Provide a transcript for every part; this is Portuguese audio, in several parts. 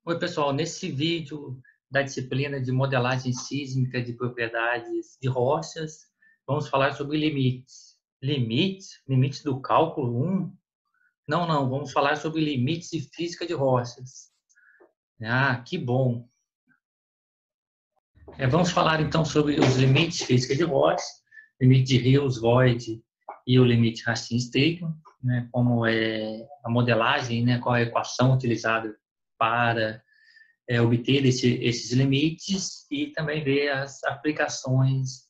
Oi, pessoal. Nesse vídeo da disciplina de modelagem sísmica de propriedades de rochas, vamos falar sobre limites. Limites? Limites do cálculo 1? Não. Vamos falar sobre limites de física de rochas. Ah, que bom. Vamos falar então sobre os limites de física de rochas, limite de Hills-Voigt e o limite Racine-Stricklin, né, como é a modelagem, né, qual é a equação utilizada para obter esses limites e também ver as aplicações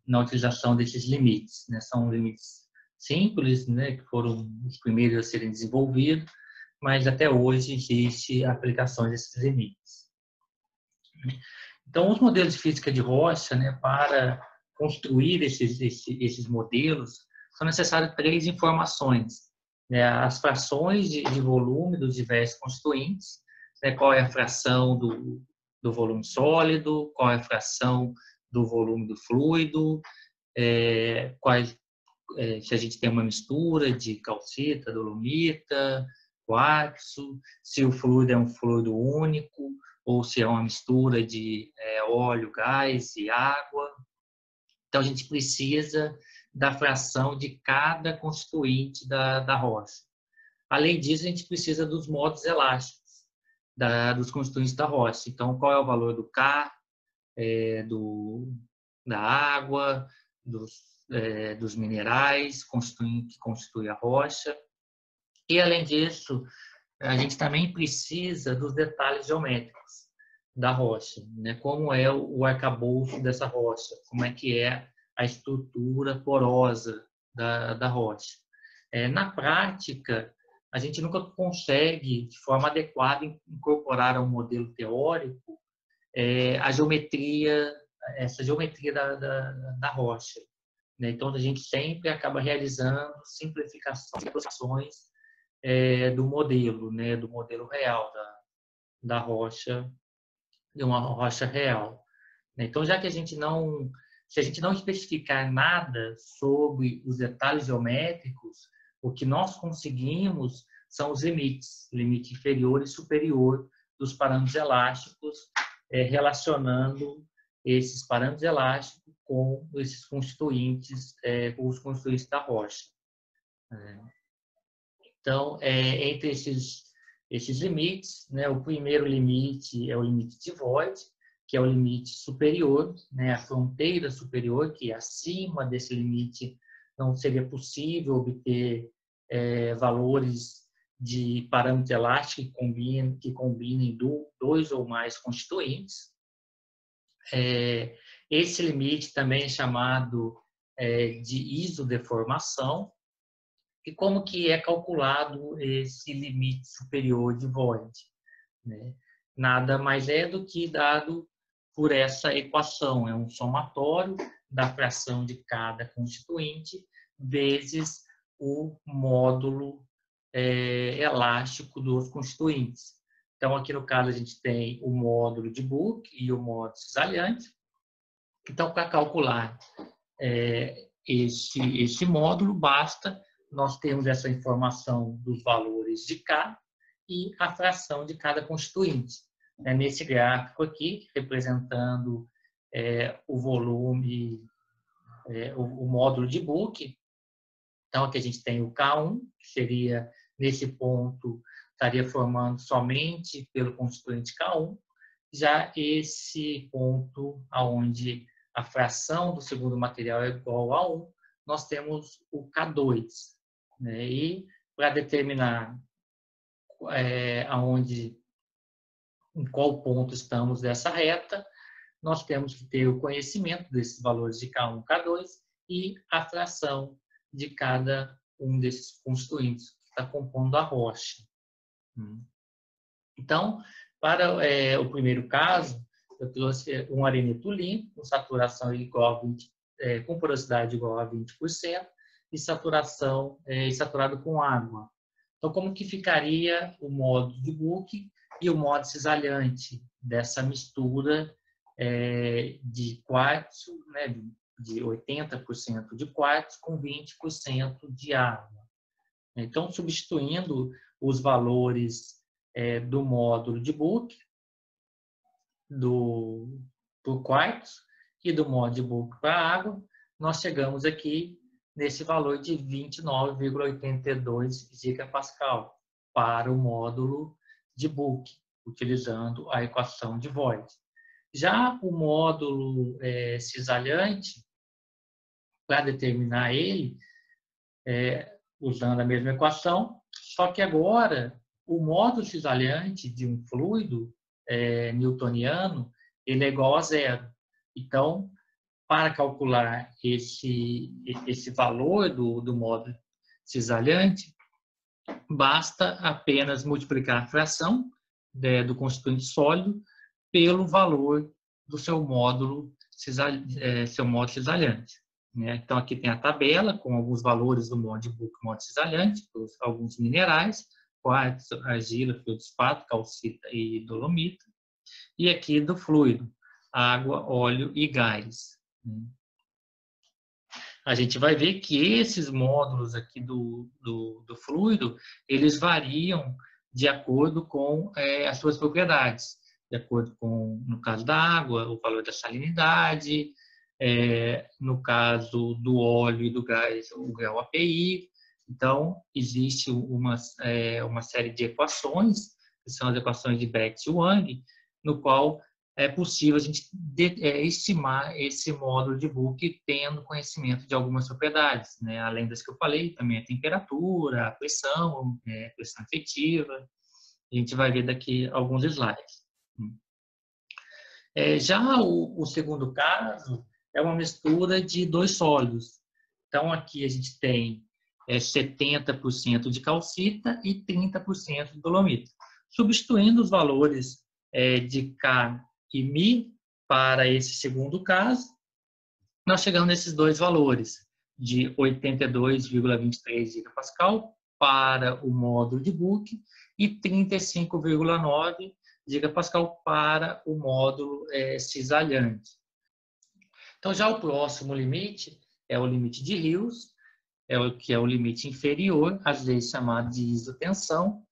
na utilização desses limites, né? São limites simples, né, que foram os primeiros a serem desenvolvidos, mas até hoje existe a aplicação desses limites. Então, os modelos de física de rocha, né, para construir esses modelos, são necessárias três informações, né, as frações de volume dos diversos constituintes, né, qual é a fração do volume sólido, qual é a fração do volume do fluido, se a gente tem uma mistura de calcita, dolomita, quartzo, se o fluido é um fluido único ou se é uma mistura de óleo, gás e água. Então, a gente precisa da fração de cada constituinte da rocha. Além disso, a gente precisa dos modos elásticos dos constituintes da rocha. Então, qual é o valor do K, da água, dos minerais que constituem a rocha. E, além disso, a gente também precisa dos detalhes geométricos da rocha, né? Como é o arcabouço dessa rocha, como é que é a estrutura porosa da rocha. Na prática, a gente nunca consegue, de forma adequada, incorporar ao modelo teórico essa geometria da rocha, né? Então, a gente sempre acaba realizando simplificações e aproximações do modelo, né? Do modelo real da rocha, de uma rocha real. Então, já que se a gente não especificar nada sobre os detalhes geométricos, o que nós conseguimos são os limites, limite inferior e superior dos parâmetros elásticos, relacionando esses parâmetros elásticos com esses constituintes, os constituintes da rocha. Então, entre esses limites, né, o primeiro limite é o limite de Voigt, que é o limite superior, né, a fronteira superior, que acima desse limite não seria possível obter valores de parâmetro elástico que combinem dois ou mais constituintes. Esse limite também é chamado de isodeformação. E como que é calculado esse limite superior de Voigt, né? Nada mais é do que dado por essa equação, é um somatório da fração de cada constituinte vezes o módulo elástico dos constituintes. Então, aqui no caso, a gente tem o módulo de Boole e o módulo cisalhante. Então, para calcular esse módulo, basta nós termos essa informação dos valores de K e a fração de cada constituinte. Nesse gráfico aqui, representando o volume, o módulo de Boole. Então, aqui a gente tem o K1, que seria, nesse ponto, estaria formando somente pelo constituinte K1. Já esse ponto onde a fração do segundo material é igual a 1, nós temos o K2. Né? E para determinar em qual ponto estamos dessa reta, nós temos que ter o conhecimento desses valores de K1 e K2 e a fração de cada um desses constituintes que está compondo a rocha. Então, para o primeiro caso, eu trouxe um areneto limpo, com saturação igual a 20, com porosidade igual a 20% e saturado com água. Então, como que ficaria o módulo de Boole e o módulo cisalhante dessa mistura de quartzo, né, de 80% de quartzo com 20% de água? Então, substituindo os valores do módulo de Book, por quartos, e do módulo de Book para água, nós chegamos aqui nesse valor de 29,82 gigapascal para o módulo de Book, utilizando a equação de Voigt. Já o módulo cisalhante, para determinar ele, usando a mesma equação, só que agora o módulo cisalhante de um fluido newtoniano, ele é igual a zero. Então, para calcular esse valor do módulo cisalhante, basta apenas multiplicar a fração do constituinte sólido pelo valor do seu módulo cisalhante. Né? Então, aqui tem a tabela com alguns valores do módulo de Book, módulo cisalhante, alguns minerais, quartzo, argila, feldspato, calcita e dolomita. E aqui do fluido, água, óleo e gás. A gente vai ver que esses módulos aqui do fluido, eles variam de acordo com as suas propriedades. De acordo com, no caso da água, o valor da salinidade, no caso do óleo e do gás, o grau API. Então, existe uma série de equações, que são as equações de Bethe e Wang, no qual é possível a gente estimar esse módulo de Book tendo conhecimento de algumas propriedades, né? Além das que eu falei, também a temperatura, a pressão, pressão efetiva. A gente vai ver daqui alguns slides. Já o segundo caso é uma mistura de dois sólidos. Então, aqui a gente tem 70% de calcita e 30% de dolomita. Substituindo os valores de K e Mi para esse segundo caso, nós chegamos nesses dois valores, de 82,23 gigapascal para o módulo de Book e 35,9 gigapascal para o módulo cisalhante. Então, já o próximo limite é o limite de Rios, que é o limite inferior, às vezes chamado de isotensão,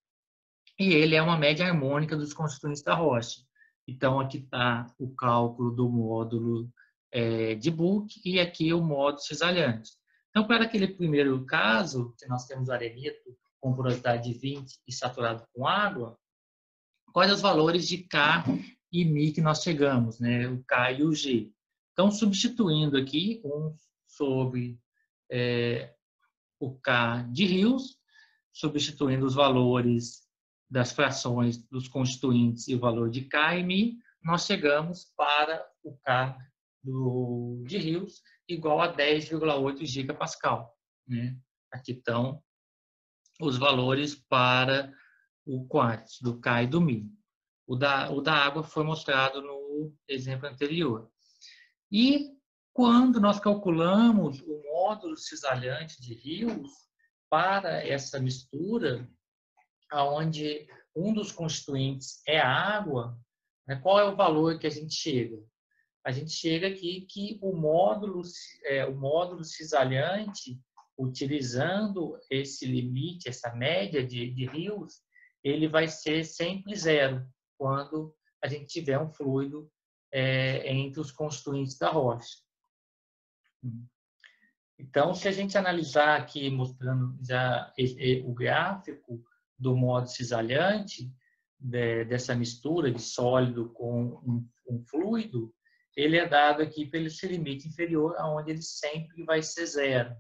e ele é uma média harmônica dos constituintes da rocha. Então, aqui está o cálculo do módulo de Book e aqui o módulo cisalhante. Então, para aquele primeiro caso, que nós temos arenito com porosidade de 20 e saturado com água, quais os valores de K e Mi que nós chegamos, né? O K e o G. Então, substituindo aqui um sobre o K de Rios, substituindo os valores das frações dos constituintes e o valor de K e Mi, nós chegamos para o K de Rios igual a 10,8 gigapascal. Né? Aqui estão os valores para o quartzo, do K e do Mi. O da água foi mostrado no exemplo anterior. E quando nós calculamos o módulo cisalhante de Rios para essa mistura, onde um dos constituintes é a água, né, qual é o valor que a gente chega? A gente chega aqui que o módulo cisalhante, utilizando esse limite, essa média de Rios, ele vai ser sempre zero quando a gente tiver um fluido entre os constituintes da rocha. Então, se a gente analisar aqui, mostrando já o gráfico do módulo cisalhante, dessa mistura de sólido com um fluido, ele é dado aqui pelo esse limite inferior, onde ele sempre vai ser zero.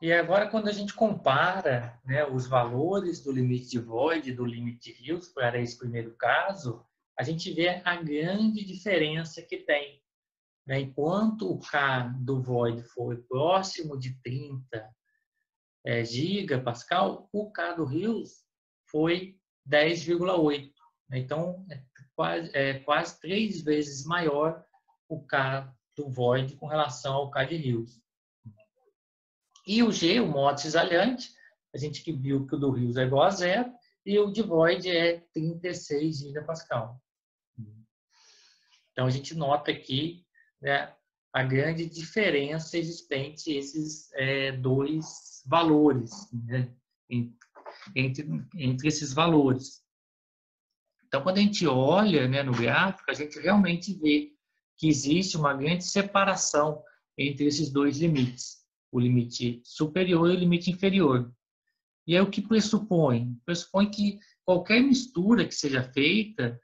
E agora, quando a gente compara, né, os valores do limite de Voigt e do limite de Rios para esse primeiro caso, a gente vê a grande diferença que tem. Né? Enquanto o K do Voigt foi próximo de 30 gigapascal, o K do Rios foi 10,8. Né? Então, é quase 3 vezes maior o K do Voigt com relação ao K de Rios. E o G, o módulo cisalhante, a gente que viu que o do Rios é igual a zero, e o de Voigt é 36 gigapascal. Então, a gente nota aqui, né, a grande diferença existente entre esses dois valores, né, entre esses valores. Então, quando a gente olha, né, no gráfico, a gente realmente vê que existe uma grande separação entre esses dois limites, o limite superior e o limite inferior. E aí o que pressupõe? Pressupõe que qualquer mistura que seja feita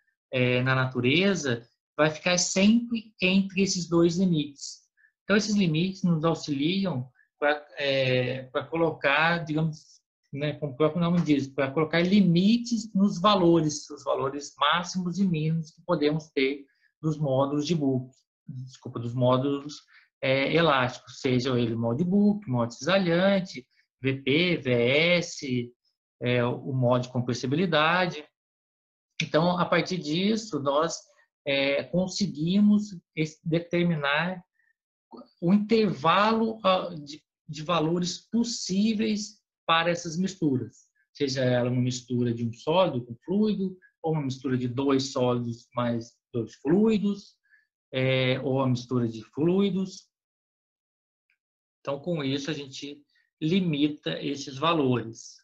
na natureza vai ficar sempre entre esses dois limites. Então, esses limites nos auxiliam para colocar, digamos, né, como o próprio nome diz, para colocar limites nos valores, os valores máximos e mínimos que podemos ter dos módulos de book, desculpa, dos módulos elásticos, seja ele mod book, mod cisalhante, VP, VS, o mod de compressibilidade. Então, a partir disso, nós conseguimos determinar o intervalo de valores possíveis para essas misturas, seja ela uma mistura de um sólido com fluido, ou uma mistura de dois sólidos mais dois fluidos, ou a mistura de fluidos. Então, com isso, a gente limita esses valores.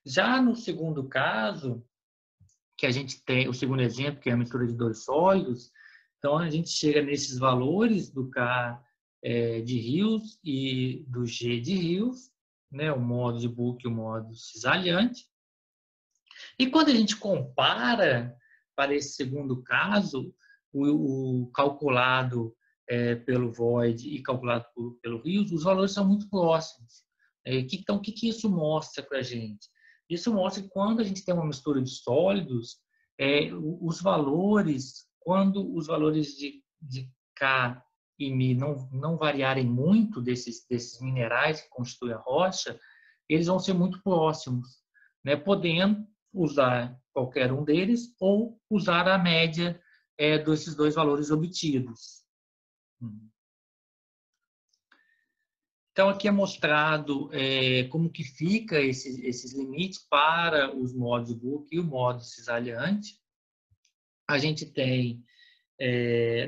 Já no segundo caso, que a gente tem, o segundo exemplo, que é a mistura de dois sólidos, então a gente chega nesses valores do K de Rios e do G de Rios, né, o modo de Book e o modo cisalhante. E quando a gente compara para esse segundo caso, o calculado pelo Void e calculado pelo Rios, os valores são muito próximos. Então, o que isso mostra para a gente? Isso mostra que quando a gente tem uma mistura de sólidos, os valores, quando os valores de K e Mi não variarem muito desses minerais que constituem a rocha, eles vão ser muito próximos, né? Podendo usar qualquer um deles ou usar a média desses dois valores obtidos. Então, aqui é mostrado como que fica esses limites para os modos book e o modo cisalhante. A gente tem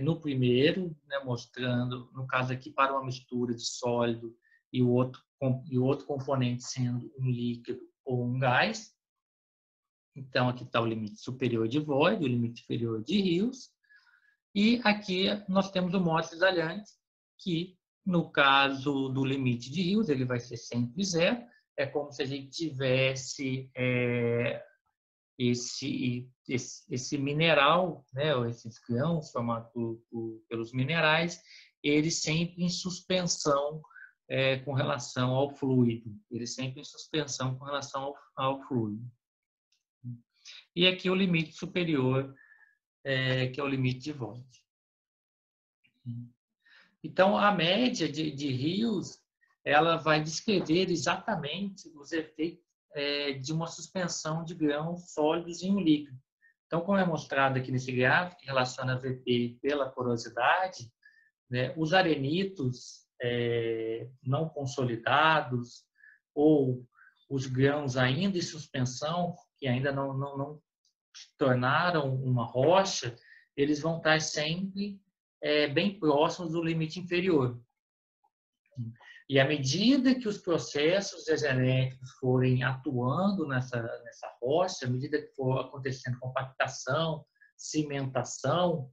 no primeiro, né, mostrando, no caso aqui, para uma mistura de sólido e o outro componente sendo um líquido ou um gás. Então, aqui está o limite superior de Void, o limite inferior de Rios. E aqui nós temos o modo cisalhante, que no caso do limite de Rios, ele vai ser sempre zero. É como se a gente tivesse esse mineral, né, ou esses grãos formados pelos minerais, eles sempre em suspensão com relação ao fluido. Eles sempre em suspensão com relação ao fluido. E aqui o limite superior, que é o limite de Void. Então, a média de Rios, ela vai descrever exatamente os efeitos de uma suspensão de grãos sólidos em um líquido. Então, como é mostrado aqui nesse gráfico, que relaciona VP pela porosidade, né, os arenitos não consolidados ou os grãos ainda em suspensão, que ainda não se tornaram uma rocha, eles vão estar sempre bem próximos do limite inferior. E à medida que os processos genéticos forem atuando nessa rocha, à medida que for acontecendo compactação, cimentação,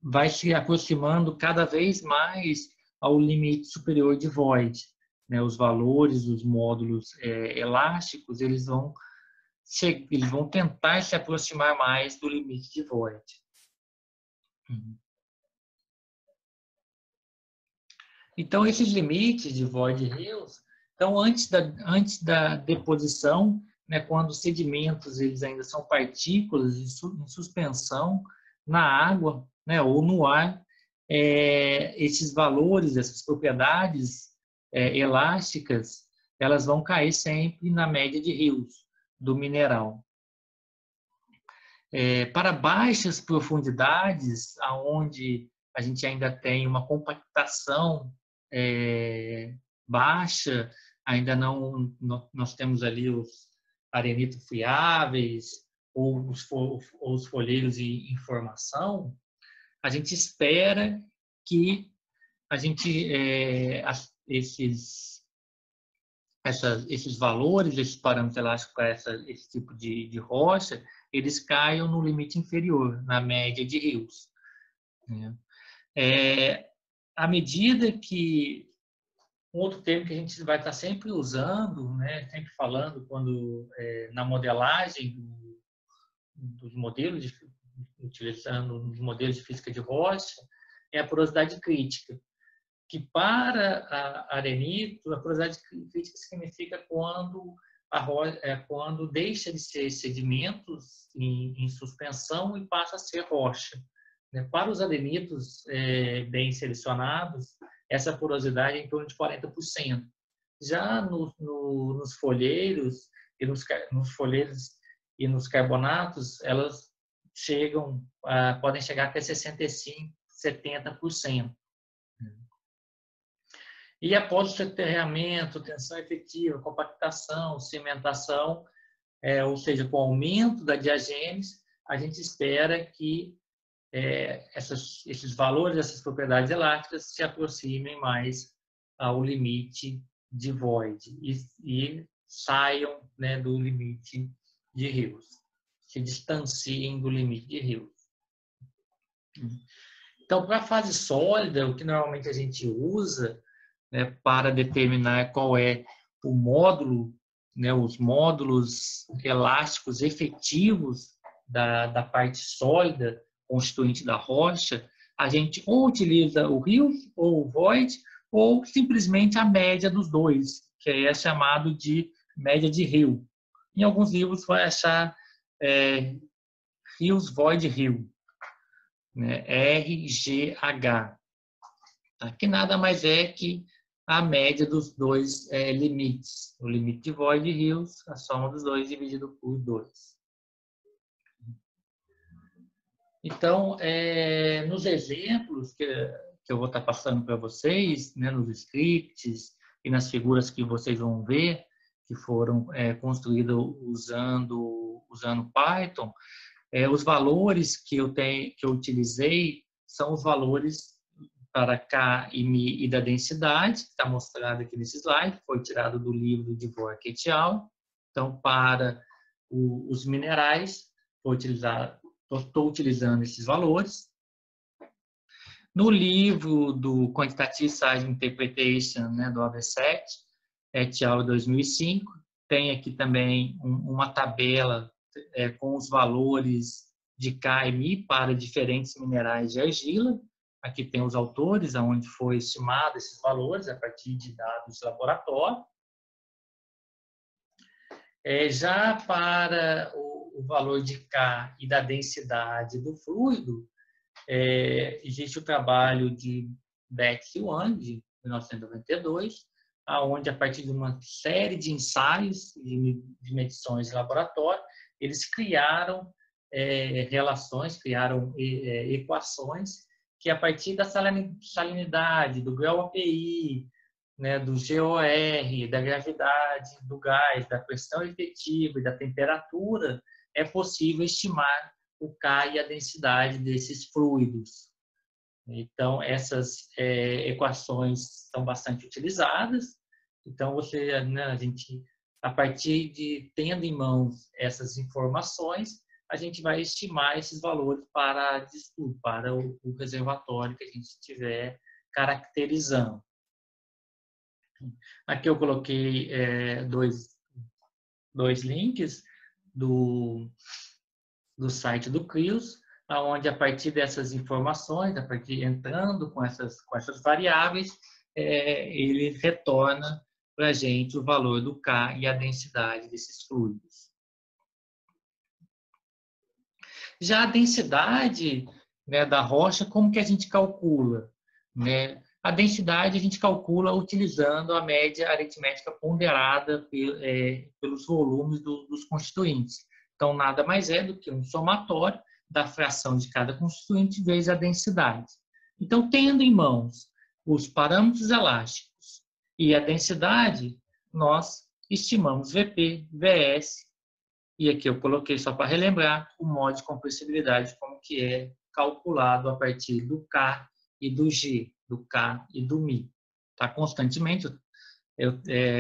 vai se aproximando cada vez mais ao limite superior de Void. Né? Os valores dos módulos elásticos, eles vão tentar se aproximar mais do limite de Void. Então, esses limites de Void e Rios, então, antes da deposição, né, quando os sedimentos eles ainda são partículas em suspensão na água, né, ou no ar, esses valores, essas propriedades elásticas, elas vão cair sempre na média de Rios do mineral. Para baixas profundidades, aonde a gente ainda tem uma compactação baixa, ainda não nós temos ali os arenitos friáveis ou os folheiros em formação, a gente espera que a gente esses valores, esses parâmetros elásticos para esse tipo de rocha, eles caiam no limite inferior, na média de rios, né? À medida que outro termo que a gente vai estar sempre usando, né, sempre falando quando na modelagem dos modelos, utilizando os modelos de física de rocha, é a porosidade crítica, que para a arenito, a porosidade crítica significa quando quando deixa de ser sedimentos em suspensão e passa a ser rocha. Para os adenitos bem selecionados, essa porosidade é em torno de 40%. Já nos folheiros e nos carbonatos, elas podem chegar até 65%, 70%. E após o soterramento, tensão efetiva, compactação, cimentação, ou seja, com o aumento da diagênese, a gente espera que esses valores, essas propriedades elásticas se aproximem mais ao limite de Voigt e saiam, né, do limite de Hills, se distanciem do limite de Hills. Então, para a fase sólida, o que normalmente a gente usa, né, para determinar qual é o módulo, né, os módulos elásticos efetivos da parte sólida constituinte da rocha, a gente ou utiliza o Hills ou o Voigt, ou simplesmente a média dos dois, que é chamado de média de Hill. Em alguns livros vai achar Hills, Voigt, Hill, né, RGH, que nada mais é que a média dos dois limites. O limite de Voigt e Hills, a soma dos dois dividido por 2. Então, nos exemplos que eu vou estar passando para vocês, né, nos scripts e nas figuras que vocês vão ver, que foram construídas usando Python, os valores que eu utilizei são os valores para K e Mi e da densidade, que está mostrado aqui nesse slide, foi tirado do livro de Dvorak et al. Então, para os minerais, estou utilizando esses valores. No livro do Quantitative Size Interpretation, né, do AV7, et al. 2005, tem aqui também uma tabela com os valores de K e Mi para diferentes minerais de argila. Aqui tem os autores, onde foi estimado esses valores a partir de dados de laboratório. Já para o valor de K e da densidade do fluido, existe o trabalho de Betts e Wang, de 1992, onde, a partir de uma série de ensaios de medições de laboratório, eles criaram relações, criaram equações que, a partir da salinidade, do grau API, né, do GOR, da gravidade do gás, da pressão efetiva e da temperatura, é possível estimar o K e a densidade desses fluidos. Então, essas equações são bastante utilizadas. Então, a gente, a partir de tendo em mãos essas informações, a gente vai estimar esses valores para o reservatório que a gente estiver caracterizando. Aqui eu coloquei dois links do site do CRIOS, onde, a partir dessas informações, entrando com essas variáveis, ele retorna para a gente o valor do K e a densidade desses fluidos. Já a densidade, né, da rocha, como que a gente calcula? Né? A densidade a gente calcula utilizando a média aritmética ponderada pelos volumes dos constituintes. Então, nada mais é do que um somatório da fração de cada constituinte vezes a densidade. Então, tendo em mãos os parâmetros elásticos e a densidade, nós estimamos Vp, Vs, e aqui eu coloquei, só para relembrar, o modo de compressibilidade, como que é calculado a partir do K e do G, do K e do Mi. Tá? Constantemente,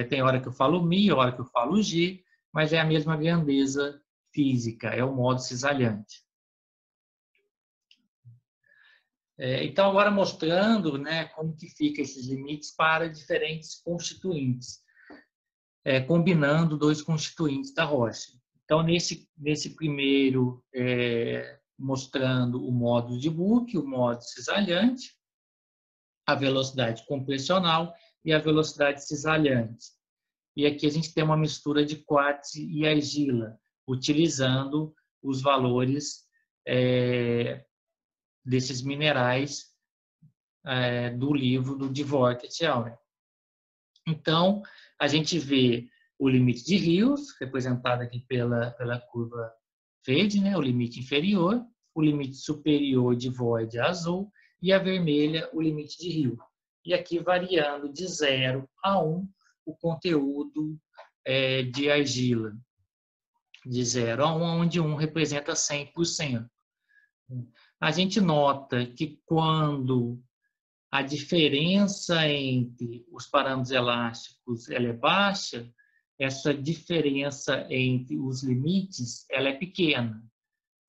Tem hora que eu falo Mi, hora que eu falo G, mas é a mesma grandeza física, é o modo cisalhante. Então, agora mostrando, né, como que fica esses limites para diferentes constituintes, combinando dois constituintes da rocha. Então, nesse primeiro, mostrando o modo de Boole, o modo cisalhante, a velocidade compressional e a velocidade cisalhante. E aqui a gente tem uma mistura de quartz e argila, utilizando os valores desses minerais do livro do Dvorak et al. Então, a gente vê o limite de Rios, representado aqui pela curva verde, né, o limite inferior, o limite superior de Voigt azul e a vermelha, o limite de Rio. E aqui variando de 0 a 1 o conteúdo de argila. De 0 a 1, onde 1 representa 100%. A gente nota que quando a diferença entre os parâmetros elásticos ela é baixa, essa diferença entre os limites ela é pequena.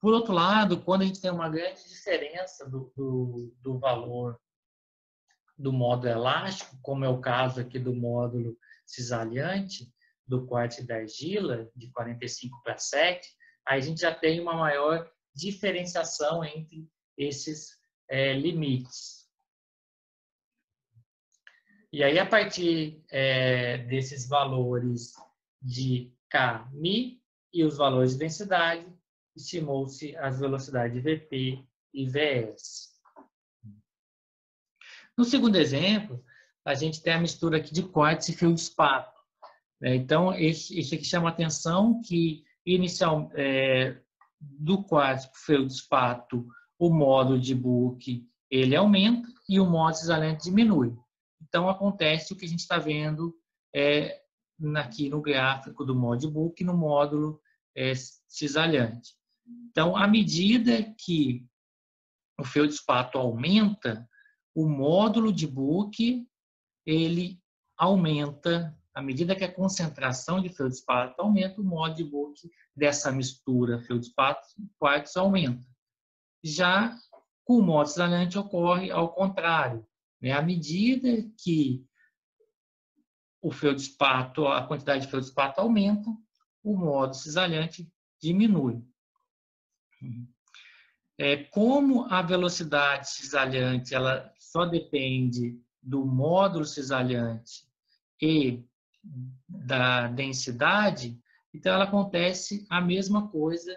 Por outro lado, quando a gente tem uma grande diferença do valor do módulo elástico, como é o caso aqui do módulo cisalhante, do quartzo e da argila, de 45 para 7, aí a gente já tem uma maior diferenciação entre esses limites. E aí, a partir desses valores de K, Mi e os valores de densidade, estimou-se as velocidades VP e VS. No segundo exemplo, a gente tem a mistura aqui de quartzo e feldspato. Então, isso aqui chama a atenção que, do quartzo para o feldspato, o módulo de Boole ele aumenta e o módulo cisalhante diminui. Então, acontece o que a gente está vendo aqui no gráfico do módulo de Boole, no módulo cisalhante. Então, à medida que o feldspato aumenta, o módulo de Boole ele aumenta, à medida que a concentração de feldspato aumenta, o módulo de Boole dessa mistura feldspato-quartzo aumenta. Já com o módulo cisalhante ocorre ao contrário. À medida que o feldspato, a quantidade de feldspato aumenta, o módulo cisalhante diminui. Como a velocidade cisalhante ela só depende do módulo cisalhante e da densidade, então ela acontece a mesma coisa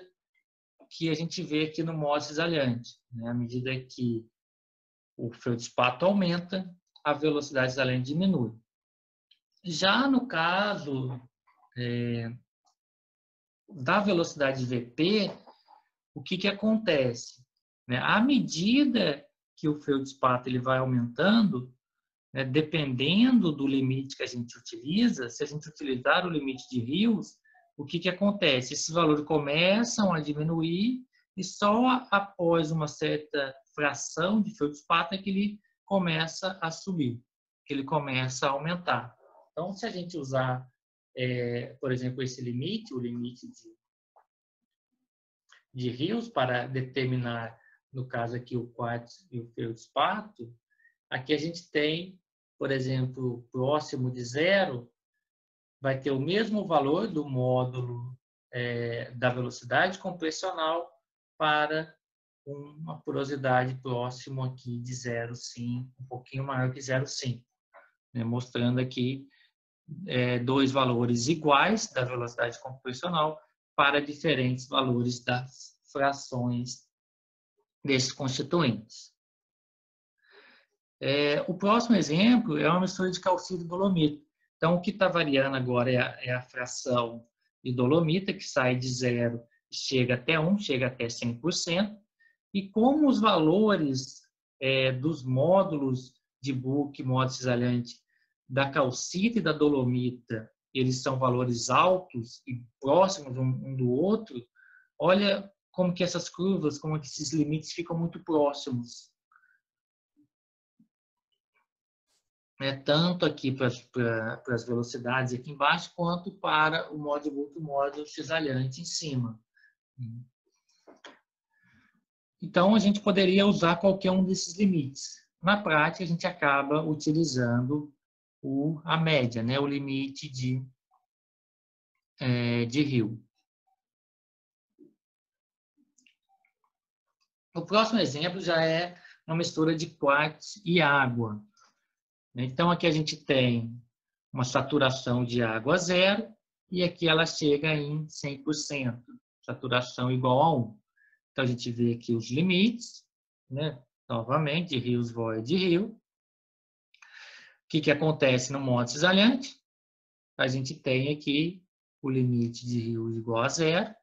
que a gente vê aqui no módulo cisalhante. À medida que o feldspato aumenta, a velocidade cisalhante diminui. Já no caso da velocidade VP, o que acontece? À medida que o feldspato ele vai aumentando, dependendo do limite que a gente utiliza, se a gente utilizar o limite de Rios, o que acontece? Esses valores começam a diminuir e só após uma certa fração de feldspato é que ele começa a subir, que ele começa a aumentar. Então, se a gente usar, por exemplo, esse limite, o limite de Rios, para determinar, no caso aqui, o quartzo e o feldspato, aqui a gente tem, por exemplo, próximo de 0, vai ter o mesmo valor do módulo da velocidade compressional para uma porosidade próximo aqui de 0,5, um pouquinho maior que 0,5, mostrando aqui dois valores iguais da velocidade compressional para diferentes valores das frações desses constituintes. O próximo exemplo é uma mistura de calcita e dolomita. Então, o que está variando agora é a fração de dolomita, que sai de 0 e chega até 1, chega até 100%. E como os valores dos módulos de Boole, módulo cisalhante, da calcita e da dolomita, eles são valores altos e próximos um do outro, olha como que essas curvas, como que esses limites ficam muito próximos. tanto aqui para as velocidades aqui embaixo, quanto para o módulo multimódulo cisalhante em cima. Então, a gente poderia usar qualquer um desses limites. Na prática, a gente acaba utilizando a média, né? O limite de Hill. O próximo exemplo já é uma mistura de quartz e água. Então, aqui a gente tem uma saturação de água zero e aqui ela chega em 100%, saturação igual a 1. Então, a gente vê aqui os limites, né? Novamente, de Hills, void, Hill. O que acontece no modo cisalhante? A gente tem aqui o limite de Hills igual a zero.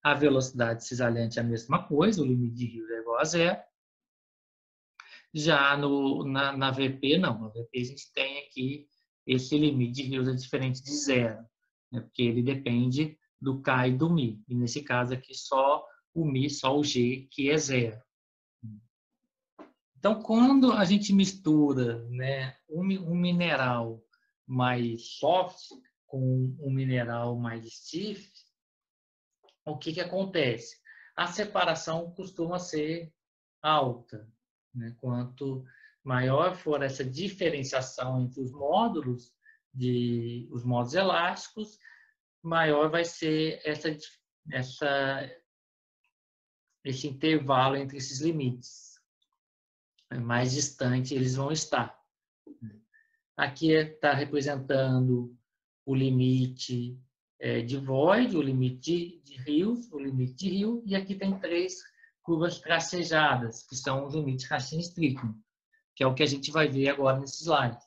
A velocidade cisalhante é a mesma coisa, o limite de Hills é igual a zero. Já na VP, não. Na VP, a gente tem aqui esse limite de Hills é diferente de zero, né? Porque ele depende do K e do Mi. E nesse caso aqui, só o Mi, só o G, que é zero. Então, quando a gente mistura, né, um mineral mais soft com um mineral mais stiff, o que acontece? A separação costuma ser alta, né? Quanto maior for essa diferenciação entre os módulos elásticos, maior vai ser esse intervalo entre esses limites. Mais distante eles vão estar. Aqui está representando o limite de void, o limite de Hills, o limite de Hill, e aqui tem 3 curvas tracejadas, que são os limites Racine-Strickland, que é o que a gente vai ver agora nesse slide.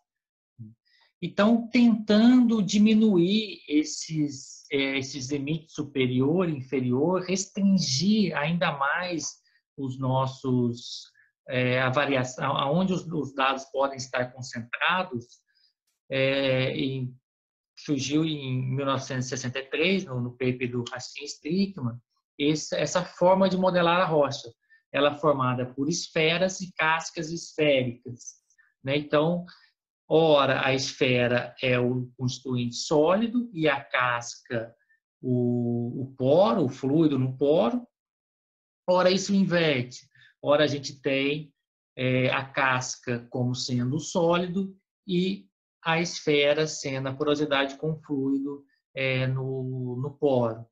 Então, tentando diminuir esses limites superior e inferior, restringir ainda mais os nossos a variação, aonde os dados podem estar concentrados, surgiu em 1963, no paper do Racine-Strickland, essa forma de modelar a rocha. Ela é formada por esferas e cascas esféricas, né? Então, ora a esfera é o constituinte sólido e a casca o poro, o fluido no poro. Ora isso inverte. Ora a gente tem a casca como sendo sólido e a esfera sendo a porosidade com fluido no poro.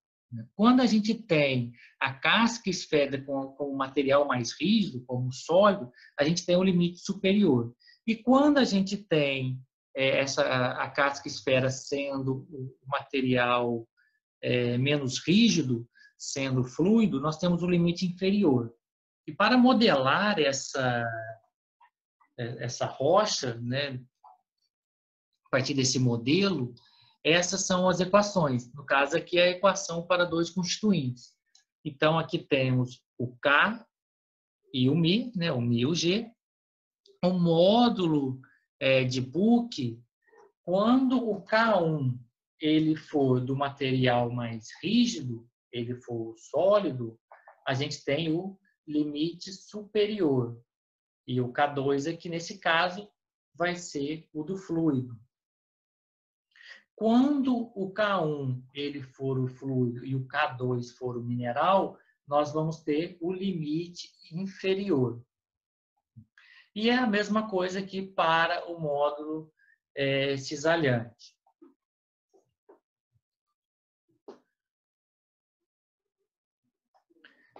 Quando a gente tem a casca esférica com material mais rígido, como sólido, a gente tem um limite superior. E quando a gente tem a casca esfera sendo o material menos rígido, sendo fluido, nós temos o limite inferior. E para modelar essa rocha, né, a partir desse modelo, essas são as equações. No caso aqui é a equação para 2 constituintes. Então aqui temos o K e o Mi, né, o Mi e o G. O módulo de Book, quando o K1 ele for do material mais rígido, ele for sólido, a gente tem o limite superior. E o K2 aqui, nesse caso, vai ser o do fluido. Quando o K1 ele for o fluido e o K2 for o mineral, nós vamos ter o limite inferior. E é a mesma coisa aqui para o módulo cisalhante.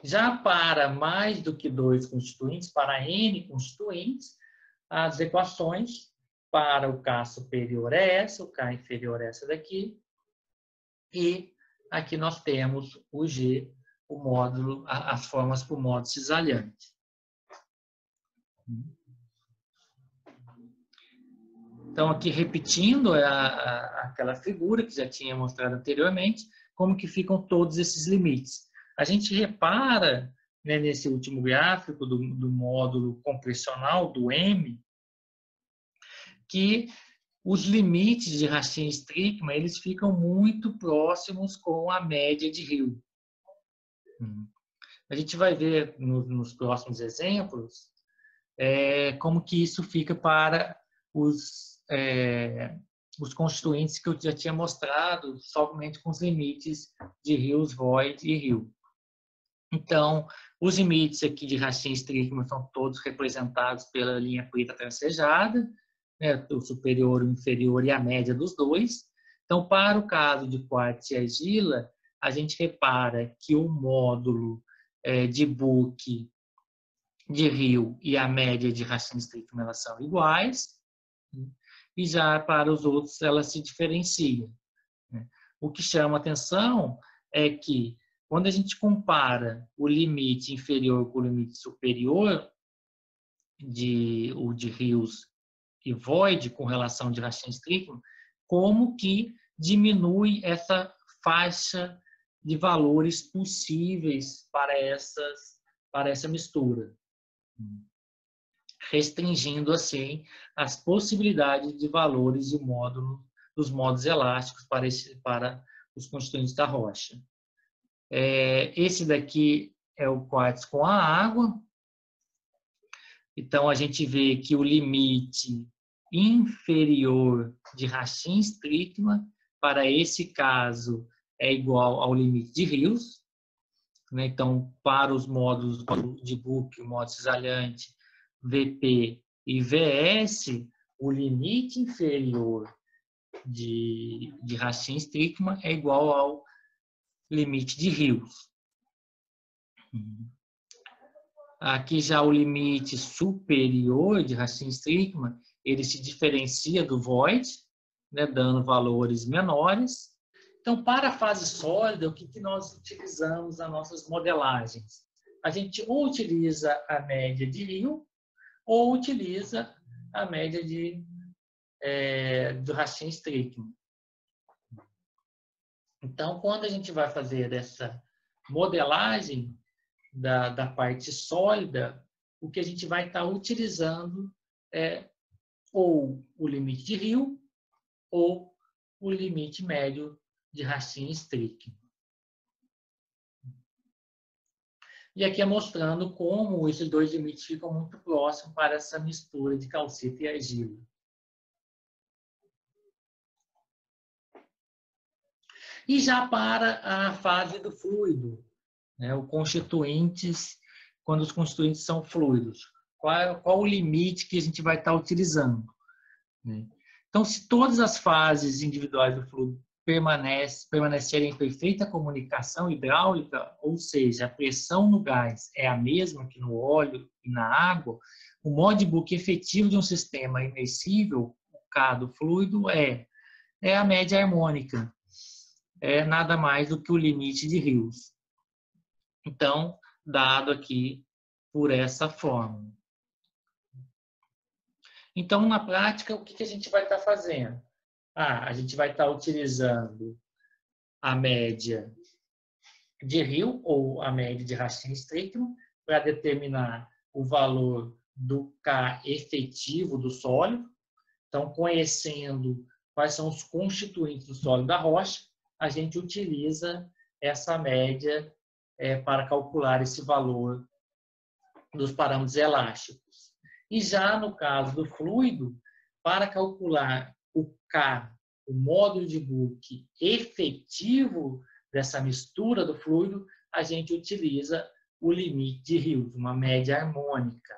Já para mais do que 2 constituintes, para N constituintes, as equações para o K superior é essa, o K inferior é essa daqui, e aqui nós temos o G, o módulo, as formas para o módulo cisalhante. Então, aqui repetindo aquela figura que já tinha mostrado anteriormente, como que ficam todos esses limites. A gente repara, né, nesse último gráfico do módulo compressional, do M, que os limites de Racine-Strickland eles ficam muito próximos com a média de Hill. A gente vai ver nos próximos exemplos como que isso fica para os constituintes que eu já tinha mostrado, somente com os limites de Hills, Voigt e Hill. Então, os limites aqui de Racine-Strickman são todos representados pela linha preta tracejada, né, o superior, o inferior e a média dos dois. Então, para o caso de quartzo e argila, a gente repara que o módulo de Book de Hill e a média de Racine-Strickman elas são iguais, e já para os outros elas se diferenciam. O que chama atenção é que quando a gente compara o limite inferior com o limite superior o de Hills e Voigt com relação de Racine-Strickman, como que diminui essa faixa de valores possíveis para essa mistura, restringindo assim as possibilidades de valores de dos módulos elásticos para os constituintes da rocha. Esse daqui é o quartzo com a água. Então, a gente vê que o limite inferior de Racine-Strickman, para esse caso, é igual ao limite de Hills. Então, para os módulos de Book, o módulo cisalhante, VP e VS, o limite inferior de Racine-Strickman é igual ao limite de Hills. Aqui já o limite superior de Racine-Strickman, ele se diferencia do Voigt, né, dando valores menores. Então, para a fase sólida, o que nós utilizamos nas nossas modelagens? A gente ou utiliza a média de Hill ou utiliza a média do Racine-Strickman. Então, quando a gente vai fazer essa modelagem da parte sólida, o que a gente vai estar utilizando é ou o limite de Hill ou o limite médio de Racine-Strickman. E aqui é mostrando como esses dois limites ficam muito próximos para essa mistura de calcita e argila. E já para a fase do fluido, né, quando os constituintes são fluidos, qual o limite que a gente vai estar utilizando? Né? Então, se todas as fases individuais do fluido permanecerem em perfeita comunicação hidráulica, ou seja, a pressão no gás é a mesma que no óleo e na água, o modo de Book efetivo de um sistema imersível, o K do fluido, é a média harmônica. É nada mais do que o limite de Hills. Então, dado aqui por essa forma. Então, na prática, o que a gente vai estar fazendo? A gente vai estar utilizando a média de Hill ou a média de Racine-Strickman para determinar o valor do K efetivo do sólido. Então, conhecendo quais são os constituintes do sólido da rocha, a gente utiliza essa média para calcular esse valor dos parâmetros elásticos. E já no caso do fluido, para calcular o K, o módulo de Book efetivo dessa mistura do fluido, a gente utiliza o limite de Hills, uma média harmônica.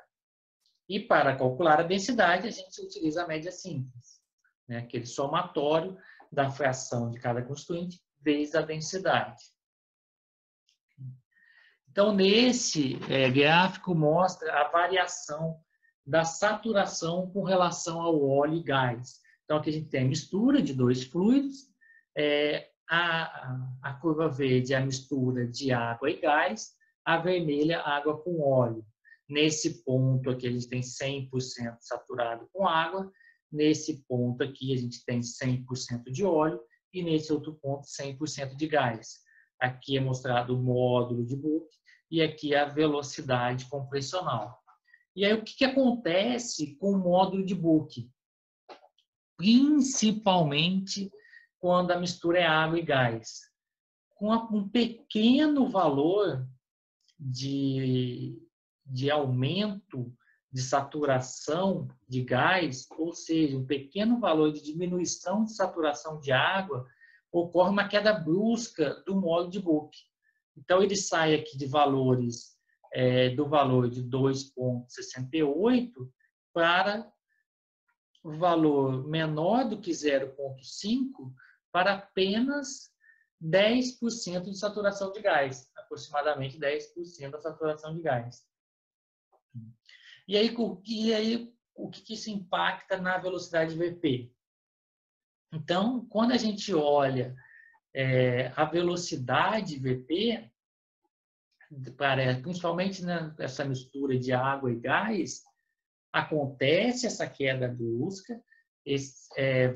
E para calcular a densidade, a gente utiliza a média simples, né? Aquele somatório da fração de cada constituinte vezes a densidade. Então, nesse gráfico mostra a variação da saturação com relação ao óleo e gás. Então, aqui a gente tem a mistura de dois fluidos, a curva verde é a mistura de água e gás, a vermelha água com óleo. Nesse ponto aqui a gente tem 100% saturado com água, nesse ponto aqui a gente tem 100% de óleo e nesse outro ponto 100% de gás. Aqui é mostrado o módulo de Book e aqui a velocidade compressional. E aí o que acontece com o módulo de Book? Principalmente quando a mistura é água e gás. Com um pequeno valor de aumento de saturação de gás, ou seja, um pequeno valor de diminuição de saturação de água, ocorre uma queda brusca do mole de Book. Então, ele sai aqui de valores, do valor de 2,68 para o valor menor do que 0,5 para apenas 10% de saturação de gás, aproximadamente 10% da saturação de gás. E aí, o que isso impacta na velocidade VP? Então, quando a gente olha a velocidade VP, principalmente nessa mistura de água e gás, acontece essa queda brusca,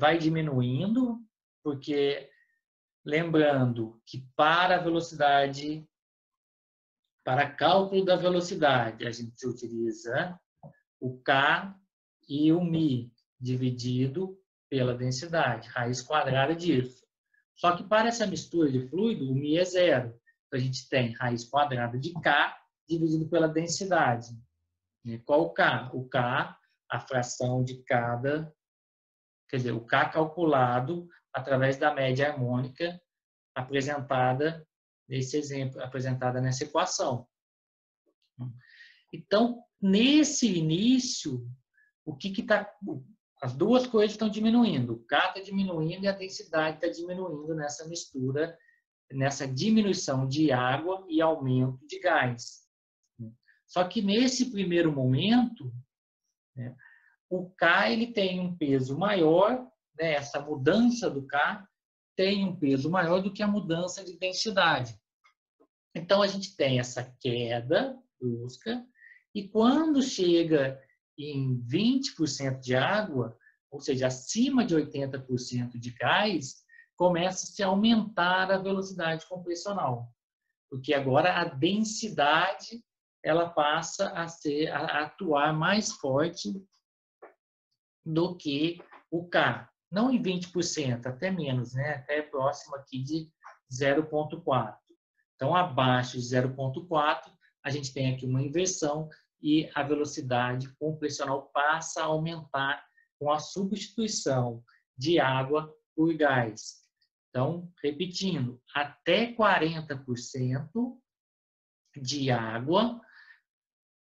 vai diminuindo, porque lembrando que para cálculo da velocidade, a gente utiliza o K e o μ dividido pela densidade, raiz quadrada disso. Só que para essa mistura de fluido, o μ é zero. Então, a gente tem raiz quadrada de K dividido pela densidade. Qual o K? O K, a fração de cada, quer dizer, o K calculado através da média harmônica apresentada nesse exemplo, apresentada nessa equação. Então, nesse início, as duas coisas estão diminuindo. O K está diminuindo e a densidade está diminuindo nessa mistura, nessa diminuição de água e aumento de gás. Só que nesse primeiro momento, o K ele tem um peso maior, essa mudança do K tem um peso maior do que a mudança de densidade. Então, a gente tem essa queda brusca e quando chega em 20% de água, ou seja, acima de 80% de gás, começa-se a aumentar a velocidade compressional, porque agora a densidade ela passa a atuar mais forte do que o K. Não em 20%, até menos, até próximo aqui de 0,4. Então, abaixo de 0,4, a gente tem aqui uma inversão e a velocidade compressional passa a aumentar com a substituição de água por gás. Então, repetindo, até 40% de água,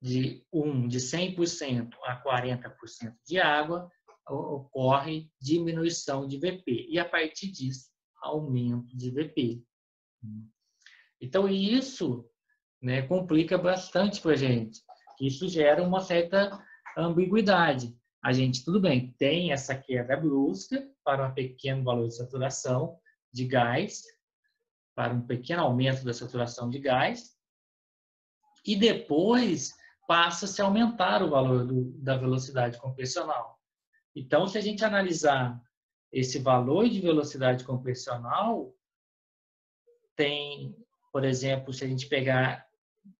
de 100% a 40% de água, ocorre diminuição de VP. E, a partir disso, aumento de VP. Então, isso complica bastante para a gente. Isso gera uma certa ambiguidade. A gente, tudo bem, tem essa queda brusca para um pequeno valor de saturação de gás, para um pequeno aumento da saturação de gás, e depois passa-se a aumentar o valor da velocidade compressional. Então, se a gente analisar esse valor de velocidade compressional, tem, por exemplo, se a gente pegar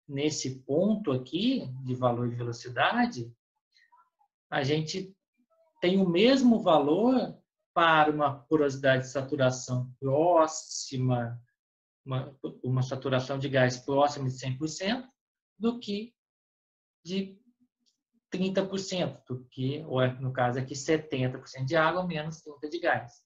nesse ponto aqui de valor de velocidade, a gente tem o mesmo valor para uma porosidade de saturação próxima, uma saturação de gás próxima de 100%, do que de 30%, do que, ou no caso aqui, 70% de água menos 30% de gás.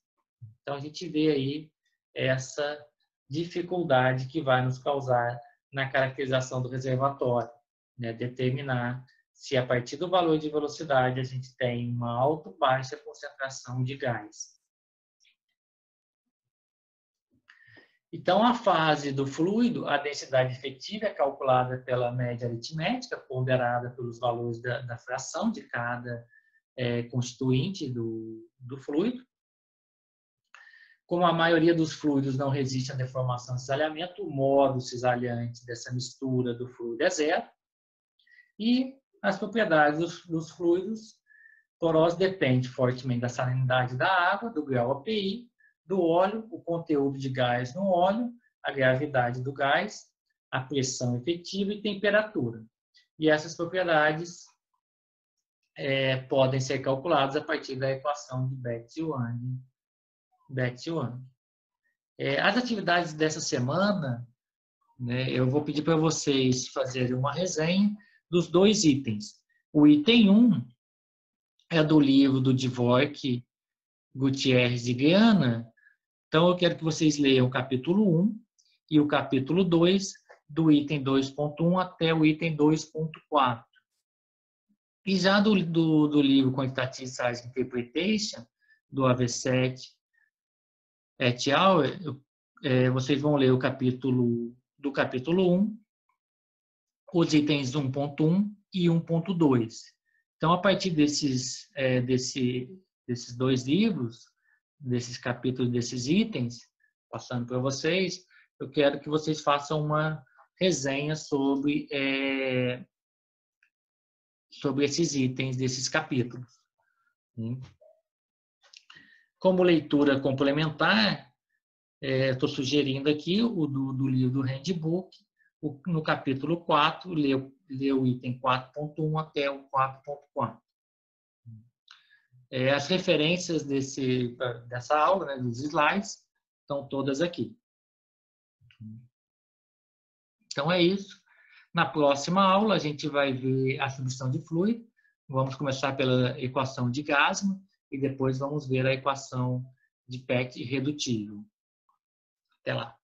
Então, a gente vê aí essa dificuldade que vai nos causar na caracterização do reservatório, determinar se a partir do valor de velocidade a gente tem uma alta ou baixa concentração de gás. Então, a fase do fluido, a densidade efetiva é calculada pela média aritmética, ponderada pelos valores da fração de cada constituinte do fluido. Como a maioria dos fluidos não resiste à deformação e cisalhamento, o modo cisalhante dessa mistura do fluido é zero. E as propriedades dos fluidos porosos dependem fortemente da salinidade da água, do grau API, do óleo, o conteúdo de gás no óleo, a gravidade do gás, a pressão efetiva e temperatura. E essas propriedades podem ser calculadas a partir da equação de Bethe-Young. As atividades dessa semana, eu vou pedir para vocês fazerem uma resenha dos dois itens. O item 1 é do livro do Dvorak, Gutierrez e Guiana. Então, eu quero que vocês leiam o capítulo 1 e o capítulo 2, do item 2.1 até o item 2.4. E já do livro Quantitative Size Interpretation, do AV7 et al., vocês vão ler o capítulo 1, os itens 1.1 e 1.2. Então, a partir desses dois livros, desses capítulos, desses itens, passando para vocês, eu quero que vocês façam uma resenha sobre esses itens, desses capítulos. Como leitura complementar, estou sugerindo aqui o do livro do Handbook, no capítulo 4, lê o item 4.1 até o 4.4. As referências dessa aula, né, dos slides, estão todas aqui. Então, é isso. Na próxima aula, a gente vai ver a substituição de fluido. Vamos começar pela equação de Gassman e depois vamos ver a equação de PEC redutível. Até lá.